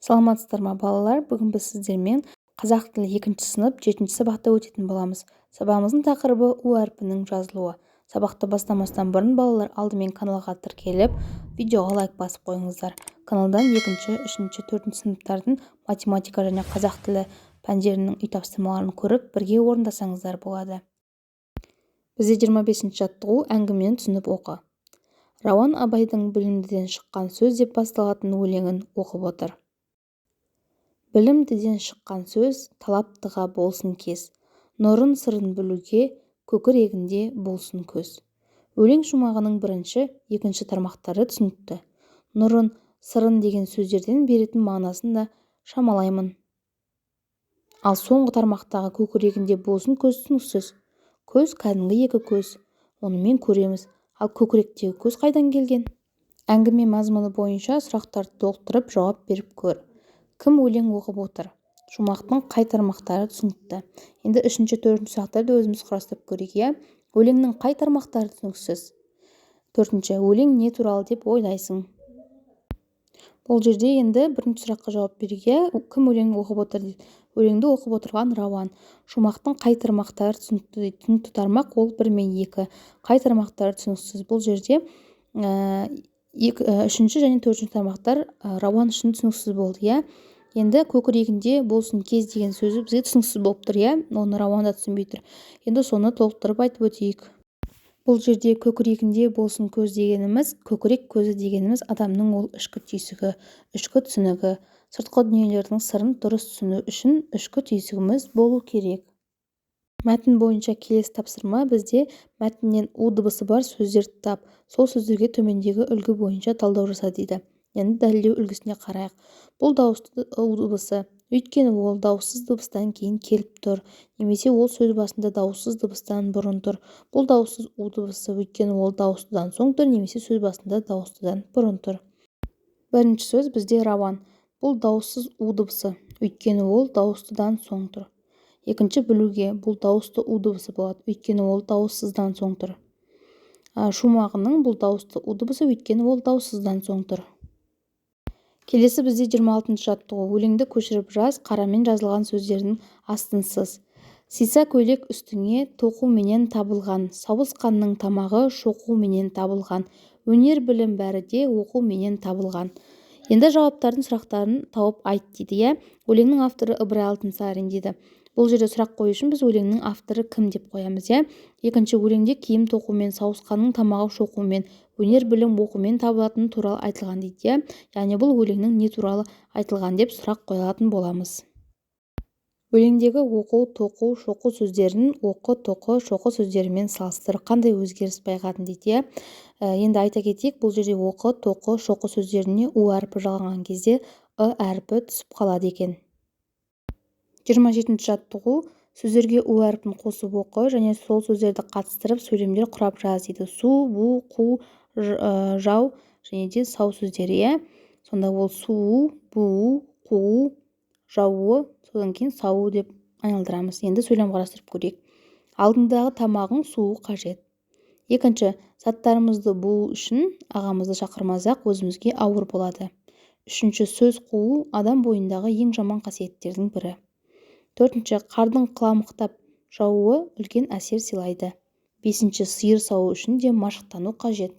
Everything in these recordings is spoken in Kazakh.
Саламатсыздар ма, балалар? Бүгін біз сіздермен қазақ тілі 2 сынып 7 сабақта өтетін боламыз. Сабағымыздың тақырыбы у әрпінің жазылуы. Сабақты бастамастан бұрын балалар алдымен каналға тіркеліп, видеоға лайк басып қойыңыздар. Каналдан 2, 3, 4 сыныптардың математика және қазақ тілі пәндерінің үй тапсырмаларын көріп, бірге орындасаңыздар болады. Бізде 25 жаттығу әңгімені түсініп оқы. Рауан Абайдың білімдіден шыққан сөз деп басталатын өлеңін оқып отыр. Білімдіден шыққан сөз талаптыға болсын кез, нұрын сырын білуге көкірегінде болсын көз. Өлең шумағының 1, 2 тармақтары түсінікті. Нұрын, сырын деген сөздерден беретін мағынасын да шамалаймын. Ал соңғы тармақтағы көкірегінде болсын көз түсініксіз. Көз кәдімгі 2 көз, онымен көреміз. Ал көкіректегі көз қайдан келген? Әңгіме мазмұны бойынша сұрақтарды толықтырып жауап беріп көр. Кім өлең оқып отыр? Шумақтың қай тармақтары түсінікті? Енді 3, 4 сұрақтарды өзіміз құрастырып көрейік. Өлеңнің қай тармақтары түсініксіз? 4. Өлең не туралы деп ойлайсың? Бұл жерде енді 1 сұраққа жауап беруге, кім өлең оқып отыр дейді. Өлеңді оқып отырған Рауан. Шумақтың қай тармақтары түсінікті дейді. Түсінікті тармақ ол 1 мен 2. Қай тармақтары түсініксіз? Бұл жерде 3 және 4 тармақтар Рауан үшін түсініксіз болды. Енді көкірегінде болсын кез деген сөзі бізге түсініксіз болып тұр. Оны Рауан да түсінбей тұр. Енді соны толықтырып айтып өтейік. Бұл жерде көкірегінде болсын көз дегеніміз, көкірек көзі дегеніміз адамның ол ішкі түйсігі, ішкі түсінігі, сыртқы дүниелердің сырын дұрыс түсіну үшін ішкі түйсігіміз болу керек. Мәтін бойынша келесі тапсырма бізде мәтіннен у дыбысы бар сөздерді тап, сол сөздерге төмендегі үлгі бойынша талдау жаса дейді. Енді дәлелдеу үлгісіне қарайық. Бұл дауысты у дыбысы, өйткені ол дауыссыз дыбыстан кейін келіп тұр, немесе ол сөз басында дауыссыз дыбыстан бұрын тұр. Бұл дауыссыз у дыбысы, өйткені ол дауыстыдан соң тұр, немесе сөз басында дауыстыдан бұрын тұр. Бірінші сөз бізде Рауан. Бұл дауыссыз у дыбысы, өйткені ол дауыстыдан соң тұр. Екінші білуге, бұл дауысты у дыбысы болады, өйткені ол дауыссыздан соң тұр. Шумағының бұл дауысты у дыбысы, өйткені ол дауыссыздан соң тұр. Келесі бізде 26 жаттығу. Өлеңді көшіріп жаз, қарамен жазылған сөздердің астынсыз. Сиса көйлек үстіңе тоқу менен табылған, сауысқанның тамағы шоқу менен табылған, өнер білім бәрі де оқу менен табылған. Енді жауаптардың сұрақтарын тауып айт дейді. Өлеңнің авторы Ыбырай Алтынсарин дейді. Бұл жерде сұрақ қою үшін біз өлеңнің авторы кім деп қоямыз. Екінші, өлеңде киім тоқумен, сауысқанның тамағы шоқумен, өнер білім оқумен табылатын туралы айтылған дейді. Яғни бұл өлеңнің не туралы айтылған деп сұрақ қойылатын боламыз. Өлеңдегі оқу, тоқу, шоқу сөздерін оқы, тоқы, шоқы сөздерімен салыстыр, қандай өзгеріс байқадың дейді. Енді айта кетейік, бұл жерде оқы, тоқы, шоқы сөздеріне у әрпі жалғанған кезде ы әрпі түсіп қалады екен. 27 жаттығу. Сөздерге у әрпін қосып оқы және сол сөздерді қатыстырып сөйлемдер құрап жаз дейді. Су, бу, қу, жау және де сау сөздері. Сонда ол су, бу, қу, жауы, содан кейін сауы деп айналдырамыз. Енді сөйлем қарастырып көрейік. Алдыңдағы тамағың суы қажет. Екінші, заттарымызды буу үшін ағамызды шақырмасақ өзімізге ауыр болады. Үшінші, сөз қуу адам бойындағы ең жаман қасиеттердің бірі. Төртінші, қардың қыламықтап жауы үлкен әсер сыйлайды. Бесінші, сиыр сауы үшін де машықтану қажет.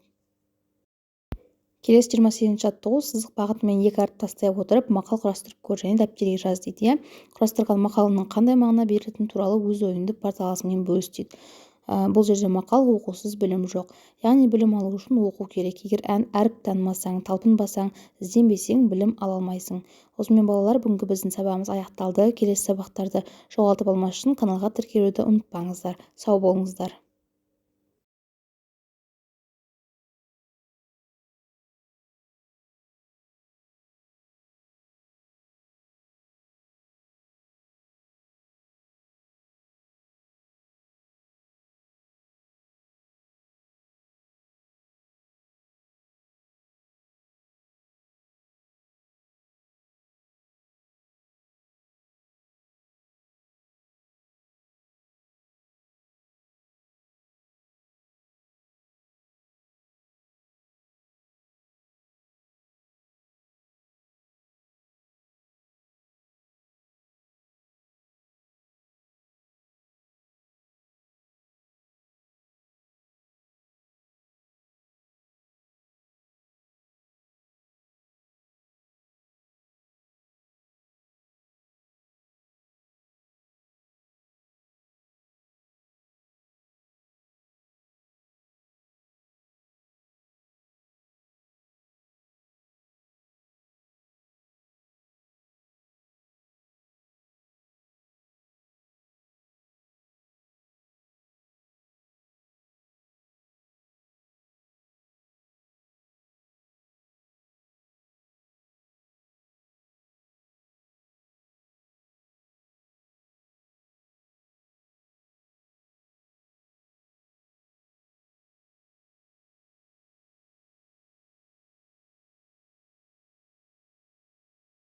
Келесі 28 жаттығу. Сызық бағытымен 2 әріп тастай отырып мақал құрастырып көр және дәптерге жаз дейді. Құрастырған мақалының қандай мағына берілетіні туралы өз ойыңды порталасымен бөліс дейді. Бұл жерде мақал оқусыз білім жоқ. Яғни білім алу үшін оқу керек. Егер әріп танымасаң, талпынбасаң, ізденбесең білім ала алмайсың. Осымен балалар, бүгінгі біздің сабағымыз аяқталды. Келесі сабақтарды жоғалтып алмас үшін каналға тіркелуді ұмытпаңыздар. Сау болыңыздар.